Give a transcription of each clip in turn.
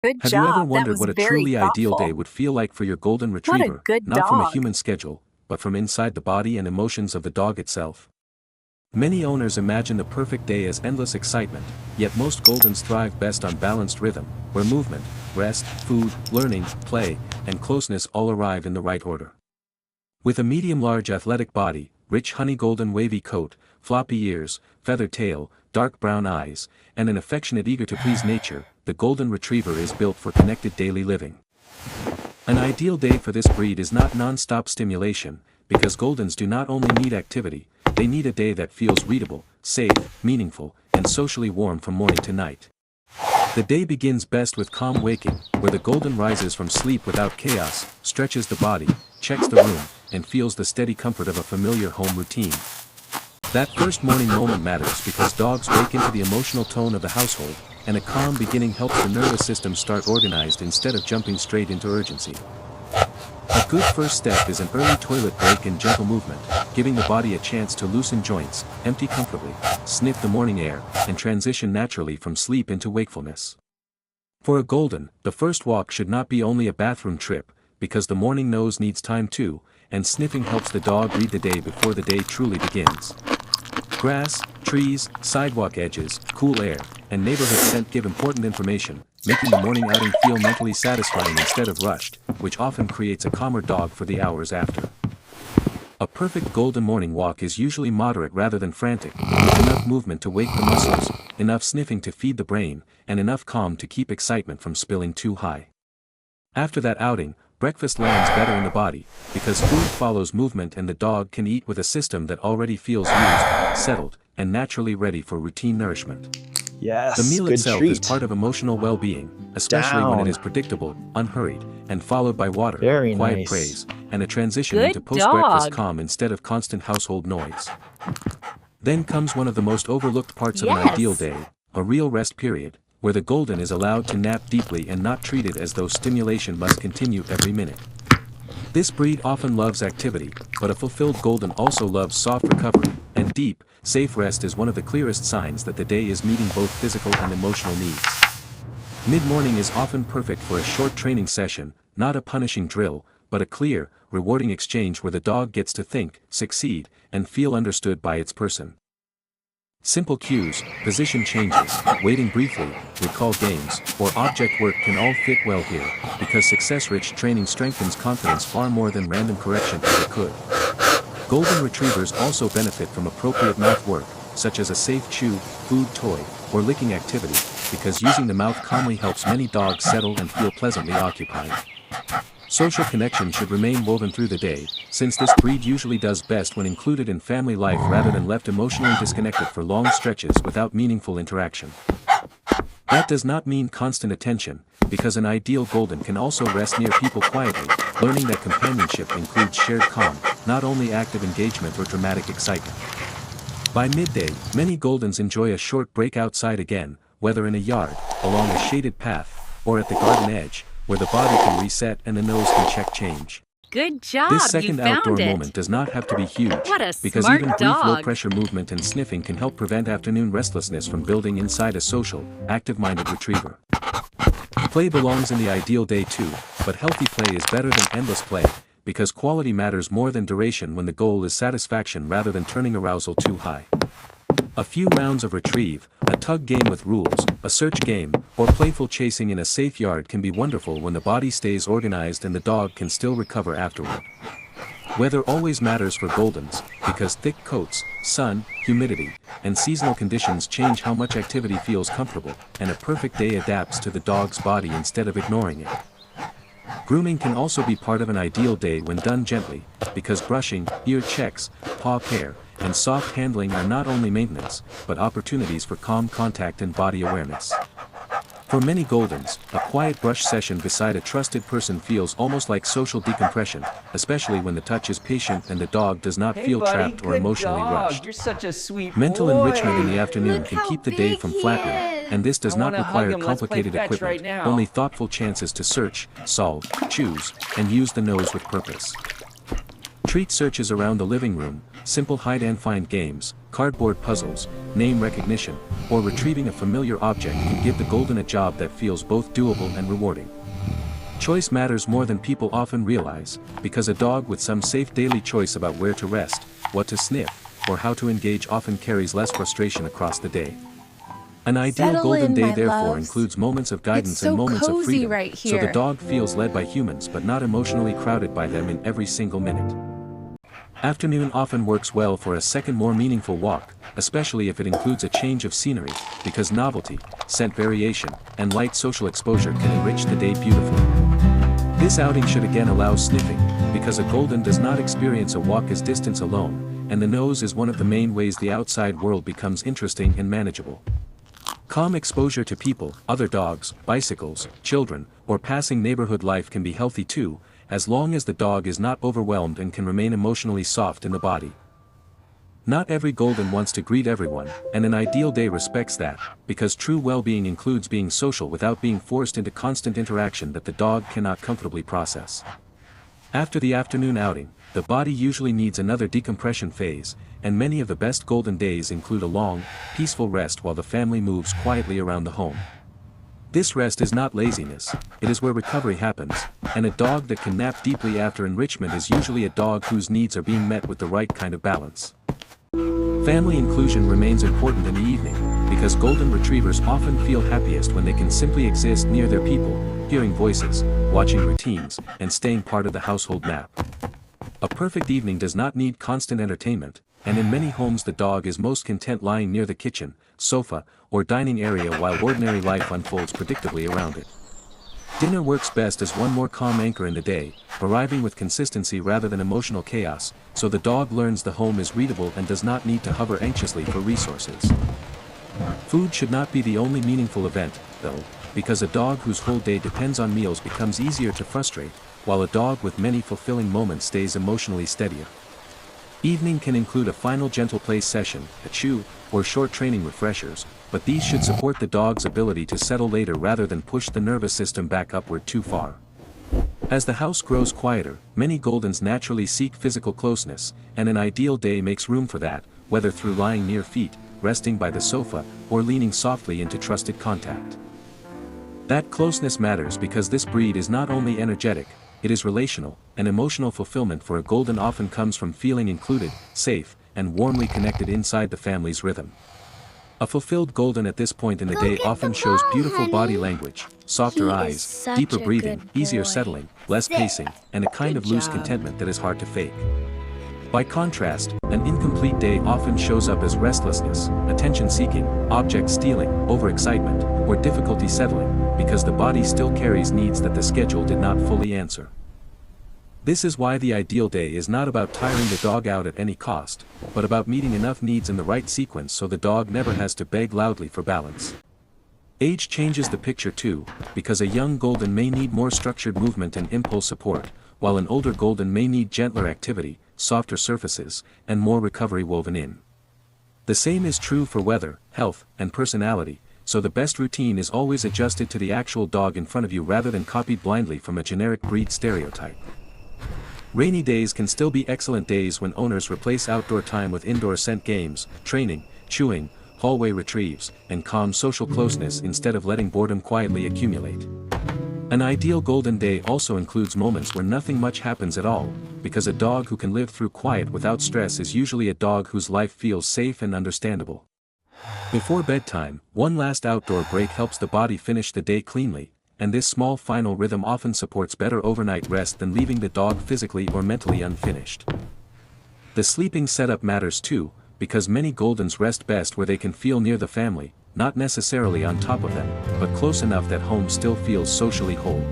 Good Have you ever job. That wondered was what a very truly ideal day thoughtful. would feel like for your golden What a retriever, good not from a dog. human schedule, but from inside the body and emotions of the dog itself? Many owners imagine the perfect day as endless excitement, yet most Goldens thrive best on balanced rhythm, where movement, rest, food, learning, play, and closeness all arrive in the right order. With a medium-large athletic body, rich honey golden wavy coat, floppy ears, feathered tail, dark brown eyes, and an affectionate eager-to-please nature, the Golden Retriever is built for connected daily living. An ideal day for this breed is not non-stop stimulation, because Goldens do not only need activity, they need a day that feels readable, safe, meaningful, and socially warm from morning to night. The day begins best with calm waking, where the Golden rises from sleep without chaos, stretches the body, checks the room, and feels the steady comfort of a familiar home routine. That first morning moment matters because dogs wake into the emotional tone of the household, and a calm beginning helps the nervous system start organized instead of jumping straight into urgency. A good first step is an early toilet break and gentle movement, giving the body a chance to loosen joints, empty comfortably, sniff the morning air, and transition naturally from sleep into wakefulness. For a Golden, the first walk should not be only a bathroom trip, because the morning nose needs time too, and sniffing helps the dog read the day before the day truly begins. Grass, trees, sidewalk edges, cool air, and neighborhood scent give important information, making the morning outing feel mentally satisfying instead of rushed, which often creates a calmer dog for the hours after. A perfect Golden morning walk is usually moderate rather than frantic, with enough movement to wake the muscles, enough sniffing to feed the brain, and enough calm to keep excitement from spilling too high. After that outing, breakfast lands better in the body, because food follows movement and the dog can eat with a system that already feels used, settled, and naturally ready for routine nourishment. The Yes, meal good itself is treat. part of emotional well-being, especially when it is predictable, unhurried, and followed by water, Very quiet nice. praise, and a transition Good into post-breakfast dog. calm instead of constant household noise. Then comes one of the most overlooked parts of an Yes. ideal day, a real rest period, where the Golden is allowed to nap deeply and not treated as though stimulation must continue every minute. This breed often loves activity, but a fulfilled Golden also loves soft recovery, and deep, safe rest is one of the clearest signs that the day is meeting both physical and emotional needs. Mid-morning is often perfect for a short training session, not a punishing drill, but a clear, rewarding exchange where the dog gets to think, succeed, and feel understood by its person. Simple cues, position changes, waiting briefly, recall games, or object work can all fit well here, because success-rich training strengthens confidence far more than random correction ever could. Golden Retrievers also benefit from appropriate mouth work, such as a safe chew, food toy, or licking activity, because using the mouth calmly helps many dogs settle and feel pleasantly occupied. Social connection should remain woven through the day, since this breed usually does best when included in family life rather than left emotionally disconnected for long stretches without meaningful interaction. That does not mean constant attention, because an ideal Golden can also rest near people quietly, learning that companionship includes shared calm, not only active engagement or dramatic excitement. By midday, many Goldens enjoy a short break outside again, whether in a yard, along a shaded path, or at the garden edge, where the body can reset and the nose can check change. Good job. This You second found outdoor it. moment does not have to be huge, What a because smart even brief dog. low-pressure movement and sniffing can help prevent afternoon restlessness from building inside a social, active-minded retriever. Play belongs in the ideal day too, but healthy play is better than endless play, because quality matters more than duration when the goal is satisfaction rather than turning arousal too high. A few rounds of retrieve, a tug game with rules, a search game, or playful chasing in a safe yard can be wonderful when the body stays organized and the dog can still recover afterward. Weather always matters for Goldens, because thick coats, sun, humidity, and seasonal conditions change how much activity feels comfortable, and a perfect day adapts to the dog's body instead of ignoring it. Grooming can also be part of an ideal day when done gently, because brushing, ear checks, paw care, and soft handling are not only maintenance, but opportunities for calm contact and body awareness. For many Goldens, a quiet brush session beside a trusted person feels almost like social decompression, especially when the touch is patient and the dog does not Hey, feel buddy, trapped or good emotionally dog. rushed. You're such a sweet Mental boy. enrichment in the afternoon Look can how keep the day big from he flattening, is. and this does I not wanna hug require him. Let's play complicated fetch equipment, right now. only thoughtful chances to search, solve, choose, and use the nose with purpose. Treat searches around the living room, simple hide-and-find games, cardboard puzzles, name recognition, or retrieving a familiar object can give the golden a job that feels both doable and rewarding. Choice matters more than people often realize, because a dog with some safe daily choice about where to rest, what to sniff, or how to engage often carries less frustration across the day. An ideal golden day therefore includes moments of guidance and moments of freedom, so the dog feels led by humans but not emotionally crowded by them in every single minute. Afternoon often works well for a second more meaningful walk, especially if it includes a change of scenery, because novelty, scent variation, and light social exposure can enrich the day beautifully. This outing should again allow sniffing, because a golden does not experience a walk as distance alone, and the nose is one of the main ways the outside world becomes interesting and manageable. Calm exposure to people, other dogs, bicycles, children, or passing neighborhood life can be healthy too, as long as the dog is not overwhelmed and can remain emotionally soft in the body. Not every golden wants to greet everyone, and an ideal day respects that, because true well-being includes being social without being forced into constant interaction that the dog cannot comfortably process. After the afternoon outing, the body usually needs another decompression phase, and many of the best golden days include a long, peaceful rest while the family moves quietly around the home. This rest is not laziness, it is where recovery happens, and a dog that can nap deeply after enrichment is usually a dog whose needs are being met with the right kind of balance. Family inclusion remains important in the evening, because golden retrievers often feel happiest when they can simply exist near their people, hearing voices, watching routines, and staying part of the household map. A perfect evening does not need constant entertainment, and in many homes the dog is most content lying near the kitchen, sofa, or dining area while ordinary life unfolds predictably around it. Dinner works best as one more calm anchor in the day, arriving with consistency rather than emotional chaos, so the dog learns the home is readable and does not need to hover anxiously for resources. Food should not be the only meaningful event, though, because a dog whose whole day depends on meals becomes easier to frustrate, while a dog with many fulfilling moments stays emotionally steadier. Evening can include a final gentle play session, a chew, or short training refreshers, but these should support the dog's ability to settle later rather than push the nervous system back upward too far. As the house grows quieter, many goldens naturally seek physical closeness, and an ideal day makes room for that, whether through lying near feet, resting by the sofa, or leaning softly into trusted contact. That closeness matters because this breed is not only energetic, it is relational, and emotional fulfillment for a golden often comes from feeling included, safe, and warmly connected inside the family's rhythm. A fulfilled golden at this point in the day often shows beautiful body language, softer eyes, deeper breathing, easier settling, less pacing, and a kind of loose contentment that is hard to fake. By contrast, an incomplete day often shows up as restlessness, attention-seeking, object-stealing, overexcitement, or difficulty settling, because the body still carries needs that the schedule did not fully answer. This is why the ideal day is not about tiring the dog out at any cost, but about meeting enough needs in the right sequence so the dog never has to beg loudly for balance. Age changes the picture too, because a young golden may need more structured movement and impulse support, while an older golden may need gentler activity, softer surfaces, and more recovery woven in. The same is true for weather, health, and personality, so the best routine is always adjusted to the actual dog in front of you rather than copied blindly from a generic breed stereotype. Rainy days can still be excellent days when owners replace outdoor time with indoor scent games, training, chewing, hallway retrieves, and calm social closeness instead of letting boredom quietly accumulate. An ideal golden day also includes moments where nothing much happens at all, because a dog who can live through quiet without stress is usually a dog whose life feels safe and understandable. Before bedtime, one last outdoor break helps the body finish the day cleanly, and this small final rhythm often supports better overnight rest than leaving the dog physically or mentally unfinished. The sleeping setup matters too, because many goldens rest best where they can feel near the family, not necessarily on top of them, but close enough that home still feels socially whole.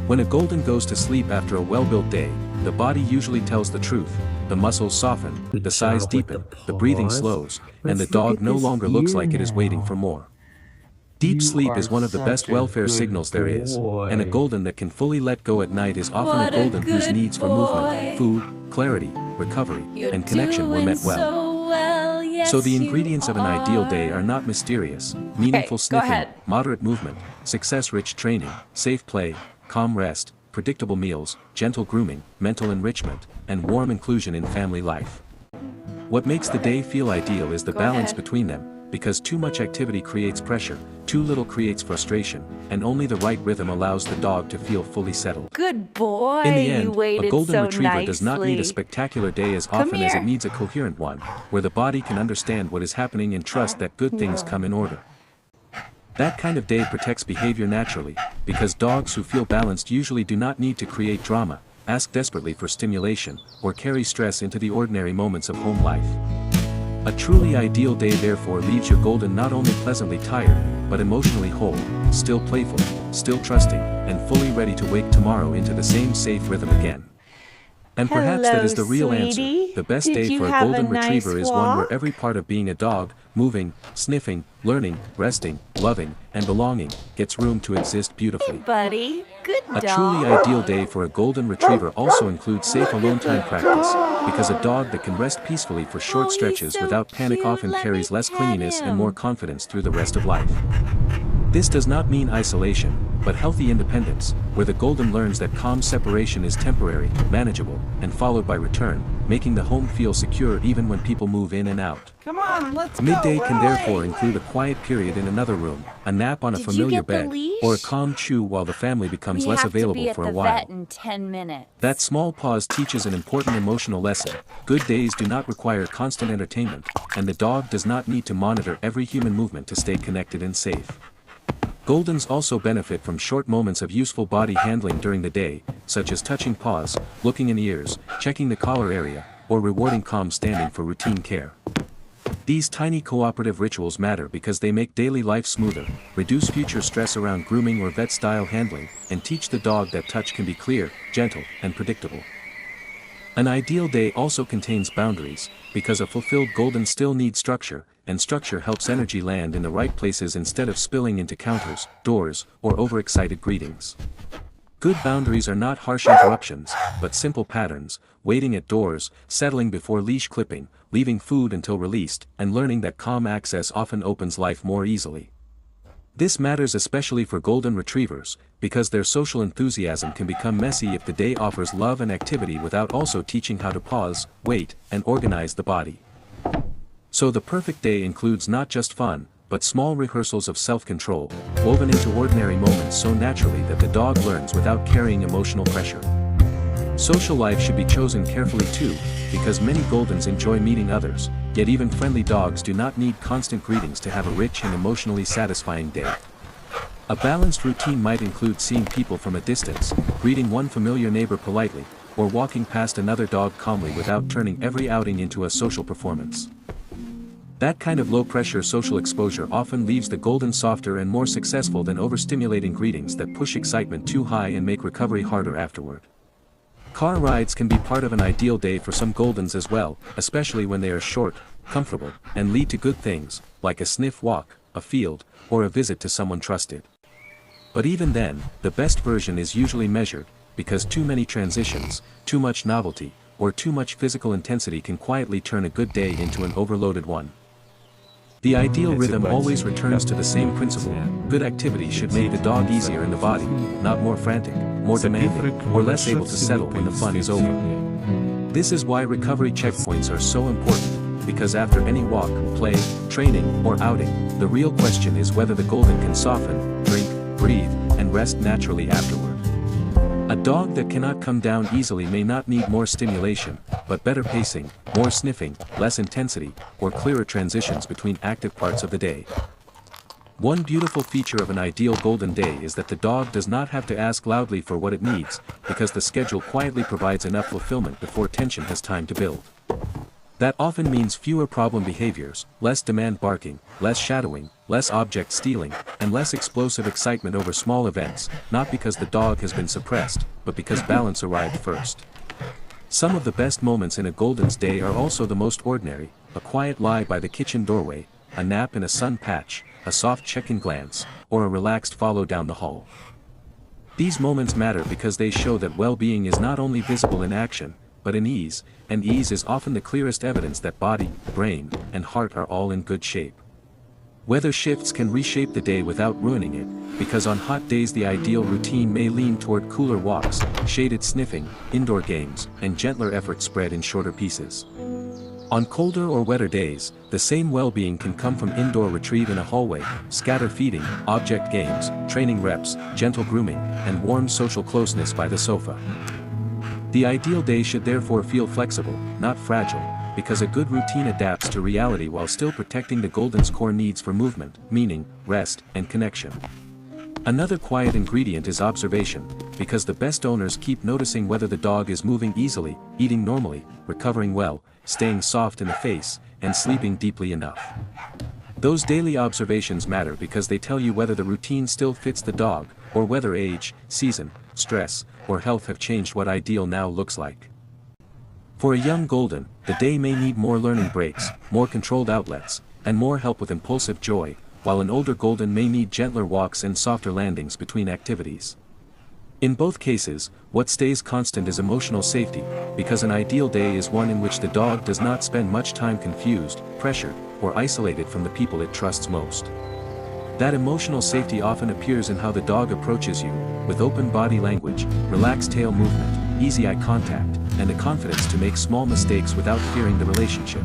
When a golden goes to sleep after a well-built day, the body usually tells the truth, the muscles soften, the sighs deepen, the breathing slows, and the dog no longer looks like it is waiting for more. Deep sleep is one of the best welfare signals there is, and a golden that can fully let go at night is often a golden whose needs for movement, food, clarity, recovery, and connection were met well. So the ingredients of an ideal day are not mysterious: meaningful sniffing, moderate movement, success-rich training, safe play, calm rest, predictable meals, gentle grooming, mental enrichment, and warm inclusion in family life. What makes the day feel ideal is the balance between them, because too much activity creates pressure, too little creates frustration, and only the right rhythm allows the dog to feel fully settled. Good boy, In the end, you waited a golden so retriever does not need a nicely. spectacular day as often as it needs a coherent one, where the body can understand what is happening and trust that good things come in order. That kind of day protects behavior naturally, because dogs who feel balanced usually do not need to create drama, ask desperately for stimulation, or carry stress into the ordinary moments of home life. A truly ideal day therefore leaves your golden not only pleasantly tired, but emotionally whole, still playful, still trusting, and fully ready to wake tomorrow into the same safe rhythm again. And perhaps that is the real answer. The best day for a golden retriever is one where every part of being a dog, moving, sniffing, learning, resting, loving, and belonging, gets room to exist beautifully. Hey, buddy. Good dog. A truly ideal day for a golden retriever also includes safe alone time practice, because a dog that can rest peacefully for short stretches without panic often carries less clinginess and more confidence through the rest of life. This does not mean isolation, but healthy independence, where the golden learns that calm separation is temporary, manageable, and followed by return, making the home feel secure even when people move in and out. Come on, let's go. Midday can therefore include a quiet period in another room, a nap on a familiar bed, or a calm chew while the family becomes less available for a while. We have to be at the vet in 10 minutes. That small pause teaches an important emotional lesson. Good days do not require constant entertainment, and the dog does not need to monitor every human movement to stay connected and safe. Goldens also benefit from short moments of useful body handling during the day, such as touching paws, looking in ears, checking the collar area, or rewarding calm standing for routine care. These tiny cooperative rituals matter because they make daily life smoother, reduce future stress around grooming or vet-style handling, and teach the dog that touch can be clear, gentle, and predictable. An ideal day also contains boundaries, because a fulfilled golden still needs structure, and structure helps energy land in the right places instead of spilling into counters, doors, or overexcited greetings. Good boundaries are not harsh interruptions, but simple patterns, waiting at doors, settling before leash clipping, leaving food until released, and learning that calm access often opens life more easily. This matters especially for golden retrievers, because their social enthusiasm can become messy if the day offers love and activity without also teaching how to pause, wait, and organize the body. So the perfect day includes not just fun, but small rehearsals of self-control, woven into ordinary moments so naturally that the dog learns without carrying emotional pressure. Social life should be chosen carefully too, because many Goldens enjoy meeting others, yet even friendly dogs do not need constant greetings to have a rich and emotionally satisfying day. A balanced routine might include seeing people from a distance, greeting one familiar neighbor politely, or walking past another dog calmly without turning every outing into a social performance. That kind of low-pressure social exposure often leaves the Golden softer and more successful than overstimulating greetings that push excitement too high and make recovery harder afterward. Car rides can be part of an ideal day for some Goldens as well, especially when they are short, comfortable, and lead to good things, like a sniff walk, a field, or a visit to someone trusted. But even then, the best version is usually measured, because too many transitions, too much novelty, or too much physical intensity can quietly turn a good day into an overloaded one. The ideal rhythm always returns to the same principle. Good activity should make the dog easier in the body, not more frantic, more demanding, or less able to settle when the fun is over. This is why recovery checkpoints are so important, because after any walk, play, training, or outing, the real question is whether the Golden can soften, drink, breathe, and rest naturally afterward. A dog that cannot come down easily may not need more stimulation, but better pacing, more sniffing, less intensity, or clearer transitions between active parts of the day. One beautiful feature of an ideal Golden day is that the dog does not have to ask loudly for what it needs, because the schedule quietly provides enough fulfillment before tension has time to build. That often means fewer problem behaviors, less demand barking, less shadowing, less object stealing, and less explosive excitement over small events, not because the dog has been suppressed, but because balance arrived first. Some of the best moments in a Golden's day are also the most ordinary: a quiet lie by the kitchen doorway, a nap in a sun patch, a soft check-in glance, or a relaxed follow down the hall. These moments matter because they show that well-being is not only visible in action, but in ease, and ease is often the clearest evidence that body, brain, and heart are all in good shape. Weather shifts can reshape the day without ruining it, because on hot days the ideal routine may lean toward cooler walks, shaded sniffing, indoor games, and gentler effort spread in shorter pieces. On colder or wetter days, the same well-being can come from indoor retrieve in a hallway, scatter feeding, object games, training reps, gentle grooming, and warm social closeness by the sofa. The ideal day should therefore feel flexible, not fragile, because a good routine adapts to reality while still protecting the Golden's core needs for movement, meaning, rest, and connection. Another quiet ingredient is observation, because the best owners keep noticing whether the dog is moving easily, eating normally, recovering well, staying soft in the face, and sleeping deeply enough. Those daily observations matter because they tell you whether the routine still fits the dog, or whether age, season, stress, or health have changed what ideal now looks like. For a young Golden, the day may need more learning breaks, more controlled outlets, and more help with impulsive joy, while an older Golden may need gentler walks and softer landings between activities. In both cases, what stays constant is emotional safety, because an ideal day is one in which the dog does not spend much time confused, pressured, or isolated from the people it trusts most. That emotional safety often appears in how the dog approaches you, with open body language, relaxed tail movement, easy eye contact, and the confidence to make small mistakes without fearing the relationship.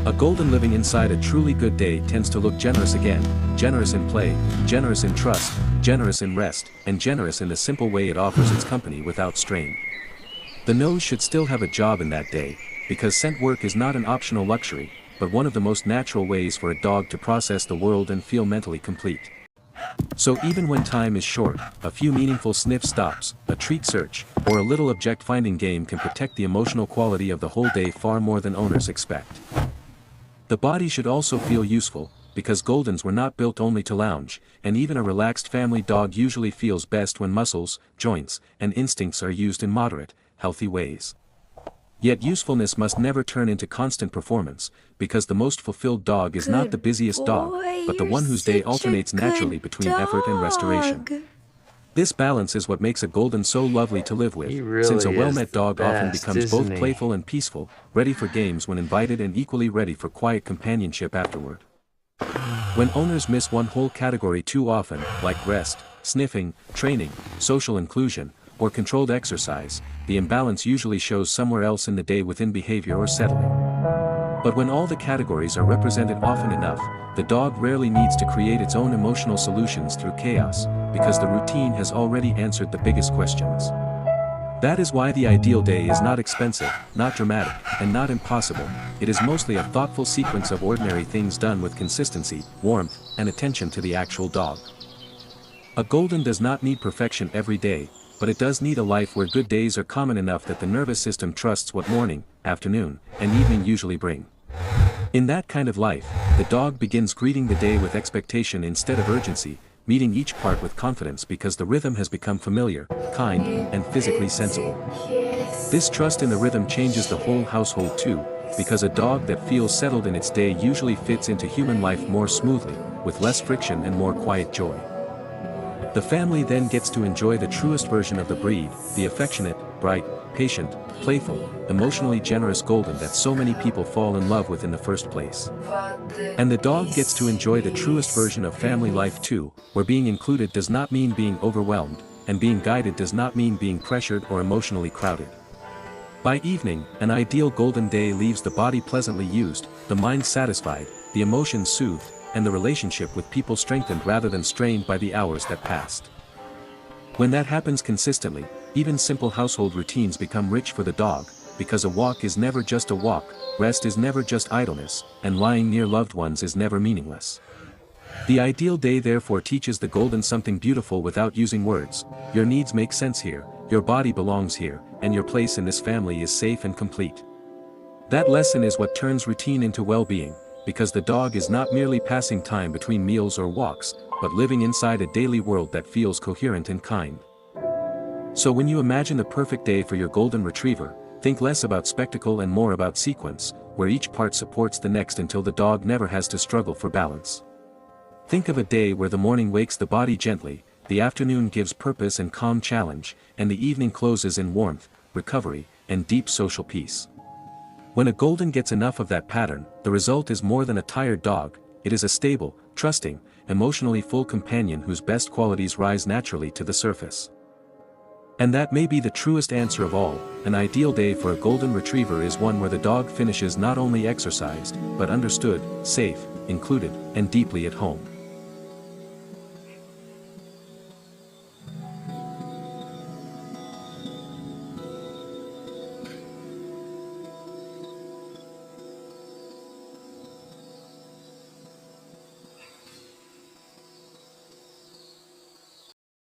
A Golden living inside a truly good day tends to look generous again, generous in play, generous in trust, generous in rest, and generous in the simple way it offers its company without strain. The nose should still have a job in that day, because scent work is not an optional luxury, but one of the most natural ways for a dog to process the world and feel mentally complete. So even when time is short, a few meaningful sniff stops, a treat search, or a little object-finding game can protect the emotional quality of the whole day far more than owners expect. The body should also feel useful, because Goldens were not built only to lounge, and even a relaxed family dog usually feels best when muscles, joints, and instincts are used in moderate, healthy ways. Yet usefulness must never turn into constant performance, because the most fulfilled dog is not the busiest dog, but the one whose day alternates naturally between effort and restoration. This balance is what makes a Golden so lovely to live with, since a well-met dog often becomes both playful and peaceful, ready for games when invited and equally ready for quiet companionship afterward. When owners miss one whole category too often, like rest, sniffing, training, social inclusion, or controlled exercise, the imbalance usually shows somewhere else in the day within behavior or settling. But when all the categories are represented often enough, the dog rarely needs to create its own emotional solutions through chaos, because the routine has already answered the biggest questions. That is why the ideal day is not expensive, not dramatic, and not impossible. It is mostly a thoughtful sequence of ordinary things done with consistency, warmth, and attention to the actual dog. A Golden does not need perfection every day, but it does need a life where good days are common enough that the nervous system trusts what morning, afternoon, and evening usually bring. In that kind of life, the dog begins greeting the day with expectation instead of urgency, meeting each part with confidence because the rhythm has become familiar, kind, and physically sensible. This trust in the rhythm changes the whole household too, because a dog that feels settled in its day usually fits into human life more smoothly, with less friction and more quiet joy. The family then gets to enjoy the truest version of the breed, the affectionate, bright, patient, playful, emotionally generous Golden that so many people fall in love with in the first place. And the dog gets to enjoy the truest version of family life too, where being included does not mean being overwhelmed, and being guided does not mean being pressured or emotionally crowded. By evening, an ideal Golden day leaves the body pleasantly used, the mind satisfied, the emotions soothed, and the relationship with people strengthened rather than strained by the hours that passed. When that happens consistently, even simple household routines become rich for the dog, because a walk is never just a walk, rest is never just idleness, and lying near loved ones is never meaningless. The ideal day therefore teaches the Golden something beautiful without using words: your needs make sense here, your body belongs here, and your place in this family is safe and complete. That lesson is what turns routine into well-being, because the dog is not merely passing time between meals or walks, but living inside a daily world that feels coherent and kind. So when you imagine the perfect day for your Golden Retriever, think less about spectacle and more about sequence, where each part supports the next until the dog never has to struggle for balance. Think of a day where the morning wakes the body gently, the afternoon gives purpose and calm challenge, and the evening closes in warmth, recovery, and deep social peace. When a Golden gets enough of that pattern, the result is more than a tired dog, it is a stable, trusting, emotionally full companion whose best qualities rise naturally to the surface. And that may be the truest answer of all. An ideal day for a golden retriever is one where the dog finishes not only exercised, but understood, safe, included, and deeply at home.